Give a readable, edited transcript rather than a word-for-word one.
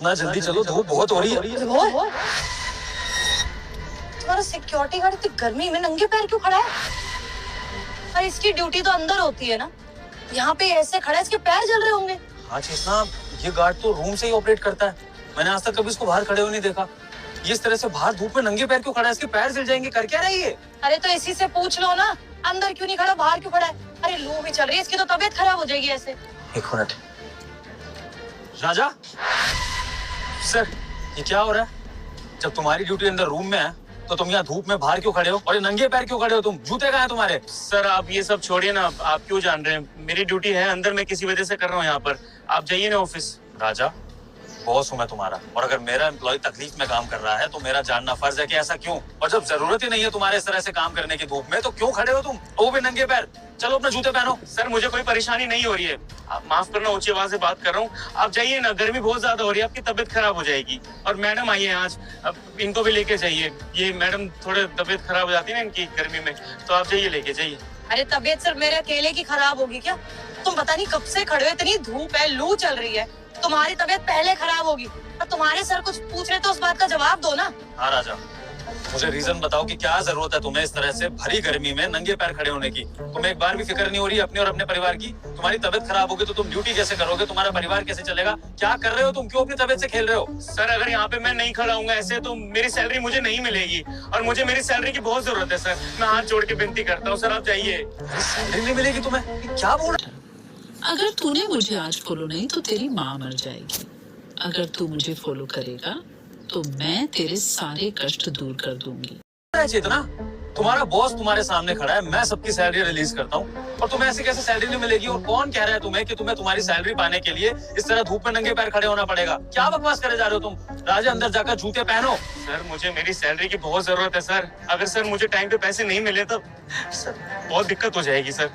जितना जल्दी चलो, धूप बहुत हो रही है। तुम्हारा सिक्योरिटी गार्ड इतनी गर्मी में नंगे पैर क्यों खड़ा है? अरे इसकी ड्यूटी तो अंदर होती है ना, यहाँ पे ऐसे खड़ा है, इसके पैर जल रहे होंगे। हाँ चेतना, ये गार्ड तो रूम से ही ऑपरेट करता है। मैंने आज तक कभी इसको बाहर खड़े हुए नहीं देखा। ये इस तरह से बाहर धूप में नंगे पैर क्यों खड़ा है? इसके पैर जल जाएंगे। कर क्या रही है? अरे तो इसी से पूछ लो ना, अंदर क्यों नहीं खड़ा, बाहर क्यों खड़ा है? अरे लू भी चल रही है, इसकी तो तबीयत खराब हो जाएगी ऐसे। एक मिनट। राजा सर, ये क्या हो रहा है? जब तुम्हारी ड्यूटी अंदर रूम में है तो तुम यहाँ धूप में बाहर क्यों खड़े हो? और ये नंगे पैर क्यों खड़े हो तुम? जूते कहाँ हैं तुम्हारे? सर आप ये सब छोड़िए ना, आप क्यों जान रहे हैं? मेरी ड्यूटी है अंदर, मैं किसी वजह से कर रहा हूँ यहाँ पर। आप जाइए ना ऑफिस। राजा, बॉस हूं मैं तुम्हारा, और अगर मेरा एम्प्लॉय तकलीफ में काम कर रहा है तो मेरा जानना फर्ज है कि ऐसा क्यों। और जब जरूरत ही नहीं है तुम्हारे इस तरह से काम करने की धूप में, तो क्यों खड़े हो तुम, वो भी नंगे पैर? चलो अपने जूते पहनो। सर मुझे कोई परेशानी नहीं हो रही है, आप माफ करना, ऊंची आवाज से बात कर रहा हूँ। आप जाइए ना, गर्मी बहुत ज्यादा हो रही है, आपकी तबीयत खराब हो जाएगी। और मैडम आई है आज, अब इनको भी लेके जाइए। ये मैडम थोड़े तबीयत खराब हो जाती है ना इनकी गर्मी में, तो आप जाइए, लेके जाइए। अरे तबीयत सिर्फ मेरे अकेले की खराब होगी क्या? तुम पता नहीं कब से खड़े हो, इतनी धूप है, लू चल रही है, तुम्हारी तबीयत पहले खराब होगी। और तुम्हारे सर कुछ पूछ रहे तो उस बात का जवाब दो ना। हाँ राजा, मुझे रीजन बताओ कि क्या जरूरत है तुम्हें इस तरह से भरी गर्मी में नंगे पैर खड़े होने की? तुम्हें एक बार भी फिक्र नहीं हो रही अपनी और अपने परिवार की? तुम्हारी तबीयत खराब होगी तो तुम ड्यूटी कैसे करोगे? तुम्हारा परिवार कैसे चलेगा? क्या कर रहे हो तुम? क्यों अपनी तबीयत से खेल रहे हो? सर अगर यहाँ पे मैं नहीं खड़ा हूँगा ऐसे, तो मेरी सैलरी मुझे नहीं मिलेगी, और मुझे मेरी सैलरी की बहुत जरूरत है सर। मैं हाथ जोड़ के विनती करता हूँ सर, आप जाइए। सैलरी नहीं मिलेगी तुम्हें? क्या बोल रहे? अगर तूने मुझे आज फॉलो नहीं तो तेरी माँ मर जाएगी। अगर तू मुझे फॉलो करेगा तो मैं तेरे सारे कष्ट दूर कर दूंगी। चेतना, तुम्हारा बॉस तुम्हारे सामने खड़ा है, मैं सबकी सैलरी रिलीज करता हूँ, और तुम्हें ऐसे कैसे सैलरी नहीं मिलेगी? और कौन कह रहा है तुम्हें कि तुम्हें तुम्हारी सैलरी पाने के लिए इस तरह धूप में नंगे पैर खड़े होना पड़ेगा? क्या बकवास करे जा रहे हो तुम? राजा अंदर जाकर जूते पहनो। सर मुझे मेरी सैलरी की बहुत जरूरत है सर। अगर सर मुझे टाइम पे पैसे नहीं मिले तो सर बहुत दिक्कत हो जाएगी सर।